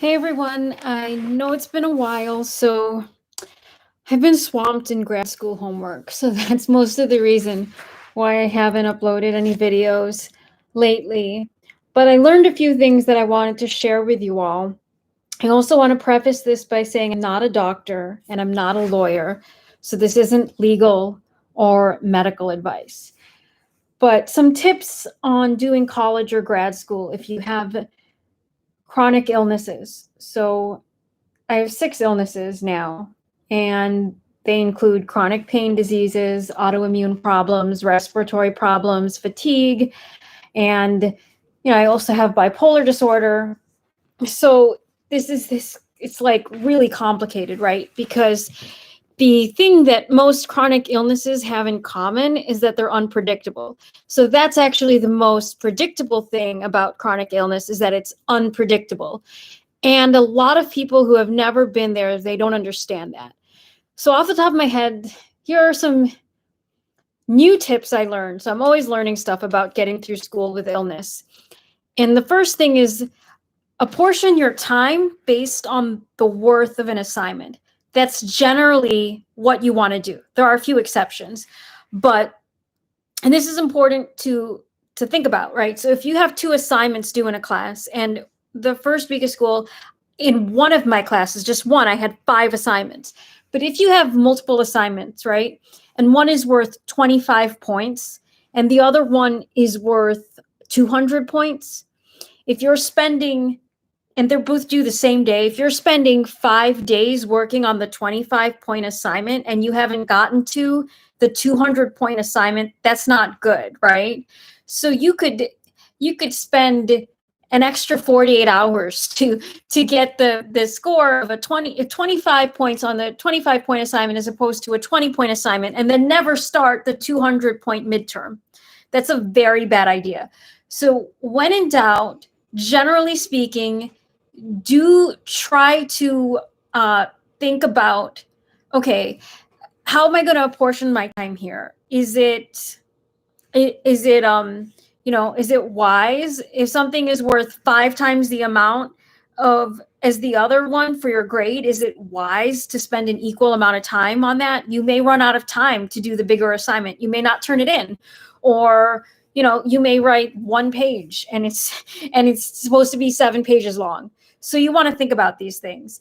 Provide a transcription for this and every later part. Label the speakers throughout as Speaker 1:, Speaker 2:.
Speaker 1: Hey everyone, I know it's been a while, so I've been swamped in grad school homework. So that's most of the reason why I haven't uploaded any videos lately. But I learned a few things that I wanted to share with you all. I also want to preface this by saying I'm not a doctor and I'm not a lawyer. So this isn't legal or medical advice. But some tips on doing college or grad school if you have chronic illnesses. So I have 6 illnesses now, and they include chronic pain diseases, autoimmune problems, respiratory problems, fatigue, and I also have bipolar disorder. So this it's like really complicated, right? Because the thing that most chronic illnesses have in common is that they're unpredictable. So that's actually the most predictable thing about chronic illness is that it's unpredictable. And a lot of people who have never been there, they don't understand that. So off the top of my head, here are some new tips I learned. So I'm always learning stuff about getting through school with illness. And the first thing is apportion your time based on the worth of an assignment. That's generally what you want to do. There are a few exceptions, but and this is important to think about, right? So if you have 2 assignments due in a class and the first week of school in one of my classes, just one, I had 5 assignments. But if you have multiple assignments, right? And one is worth 25 points and the other one is worth 200 points. If you're spending and they're both due the same day, if you're spending 5 days working on the 25-point assignment and you haven't gotten to the 200-point assignment, that's not good, right? So you could spend an extra 48 hours to get the score of 25 points on the 25-point assignment as opposed to a 20-point assignment, and then never start the 200-point midterm. That's a very bad idea. So when in doubt, generally speaking, do try to think about, okay, how am I going to apportion my time here? Is it is it wise if something is worth 5 times the amount of as the other one for your grade? Is it wise to spend an equal amount of time on that? You may run out of time to do the bigger assignment. You may not turn it in, or you may write 1 page and it's supposed to be 7 pages long. So you want to think about these things.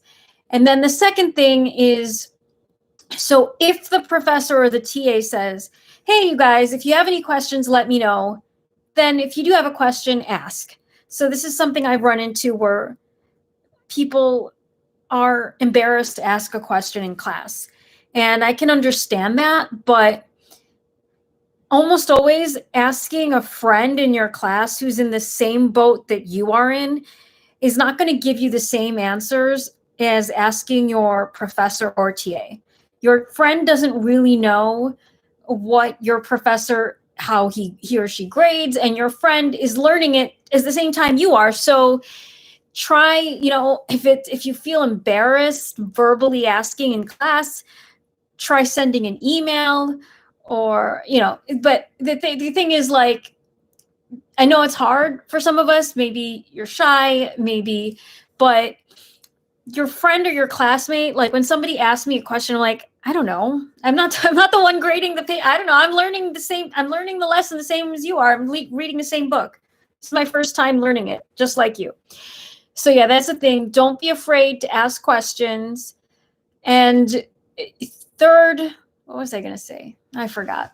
Speaker 1: And then the second thing is, so if the professor or the TA says, hey, you guys, if you have any questions, let me know. Then if you do have a question, ask. So this is something I've run into where people are embarrassed to ask a question in class. And I can understand that, but almost always asking a friend in your class who's in the same boat that you are in is not going to give you the same answers as asking your professor or TA. Your friend doesn't really know what your professor, how he or she grades, and your friend is learning it at the same time you are. So try, if you feel embarrassed verbally asking in class, try sending an email, or but the thing is, like, I know it's hard for some of us. Maybe you're shy, maybe, but your friend or your classmate, like when somebody asks me a question, I'm like, I don't know. I'm not the one grading the I don't know. I'm learning the lesson the same as you are. I'm reading the same book. It's my first time learning it, just like you. So yeah, that's the thing. Don't be afraid to ask questions. And third, what was I going to say? I forgot.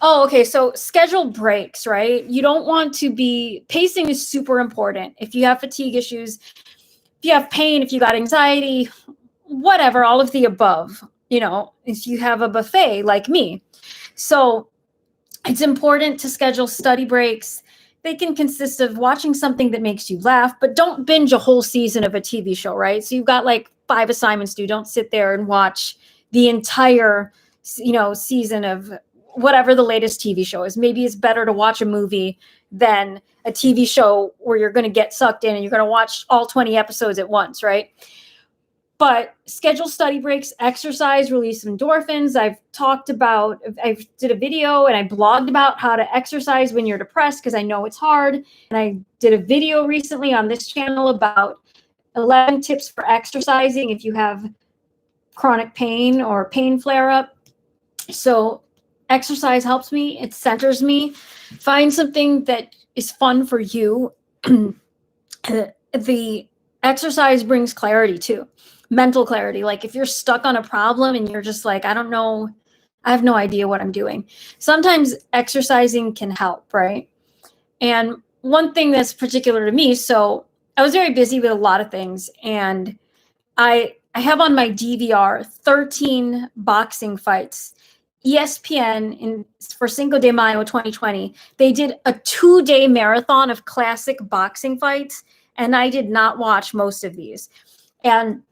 Speaker 1: Oh, okay. So schedule breaks, right? You don't want to be, pacing is super important. If you have fatigue issues, if you have pain, if you got anxiety, whatever, all of the above, if you have a buffet like me. So it's important to schedule study breaks. They can consist of watching something that makes you laugh, but don't binge a whole season of a TV show, right? So you've got like 5 assignments due. Don't sit there and watch the entire, season of whatever the latest TV show is. Maybe it's better to watch a movie than a TV show where you're going to get sucked in and you're going to watch all 20 episodes at once, right? But schedule study breaks, exercise, release endorphins. I did a video and I blogged about how to exercise when you're depressed because I know it's hard. And I did a video recently on this channel about 11 tips for exercising if you have chronic pain or pain flare up. So exercise helps me. It centers me. Find something that is fun for you. The exercise brings clarity too, mental clarity. Like if you're stuck on a problem and you're just like, I don't know, I have no idea what I'm doing. Sometimes exercising can help, right? And one thing that's particular to me, so I was very busy with a lot of things, and I have on my DVR 13 boxing fights. ESPN for Cinco de Mayo 2020, they did a 2-day marathon of classic boxing fights, and I did not watch most of these. And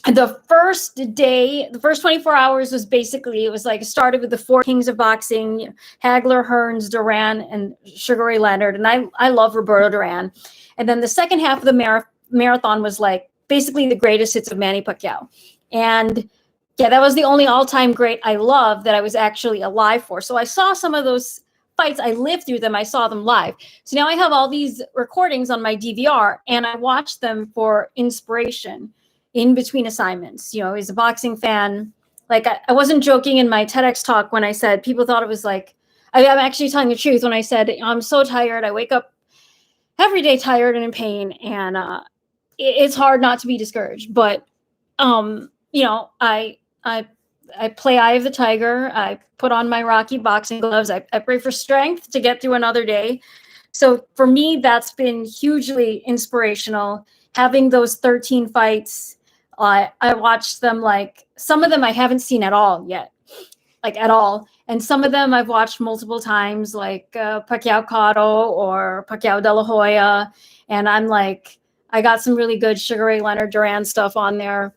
Speaker 1: the first day, the first 24 hours was basically, it was like, it started with the four kings of boxing, Hagler, Hearns, Duran, and Sugar Ray Leonard. And I love Roberto Duran. And then the second half of the marathon was like basically the greatest hits of Manny Pacquiao. And yeah, that was the only all-time great I love that I was actually alive for. So I saw some of those fights. I lived through them. I saw them live. So now I have all these recordings on my DVR, and I watch them for inspiration in between assignments. You know, as a boxing fan, like I wasn't joking in my TEDx talk when I said, people thought it was like, I'm actually telling the truth when I said, I'm so tired. I wake up every day tired and in pain, and it's hard not to be discouraged. But you know, I play Eye of the Tiger. I put on my Rocky boxing gloves. I pray for strength to get through another day. So for me, that's been hugely inspirational. Having those 13 fights, I watched them, like some of them I haven't seen at all yet, like at all. And some of them I've watched multiple times, like Pacquiao Cotto or Pacquiao De La Hoya. And I'm like, I got some really good Sugar Ray Leonard Duran stuff on there.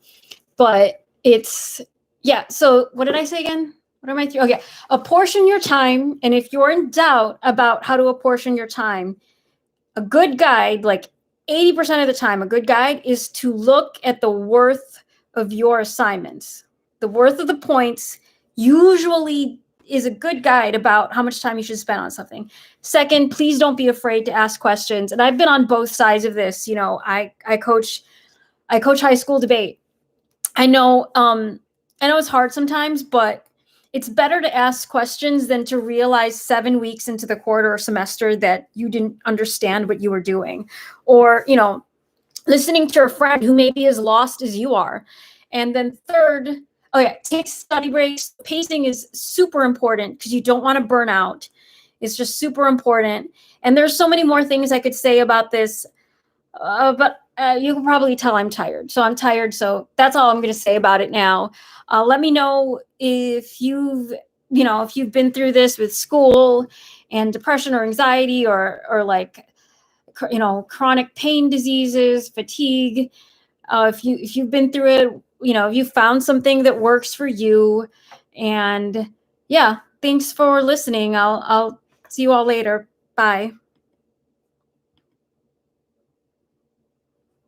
Speaker 1: But it's, yeah. So what did I say again? What am I through? Okay. Apportion your time. And if you're in doubt about how to apportion your time, a good guide, like 80% of the time, a good guide is to look at the worth of your assignments. The worth of the points usually is a good guide about how much time you should spend on something. Second, please don't be afraid to ask questions. And I've been on both sides of this. You know, I coach high school debate. I know it's hard sometimes, but it's better to ask questions than to realize 7 weeks into the quarter or semester that you didn't understand what you were doing. Or, you know, listening to a friend who may be as lost as you are. And then third, take study breaks. Pacing is super important because you don't want to burn out. It's just super important. And there's so many more things I could say about this, but you can probably tell I'm tired. So I'm tired. So that's all I'm going to say about it now. Let me know if you've been through this with school and depression or anxiety or like, you know, chronic pain diseases, fatigue. If you've been through it, you know, if you found something that works for you. And yeah, thanks for listening. I'll see you all later. Bye.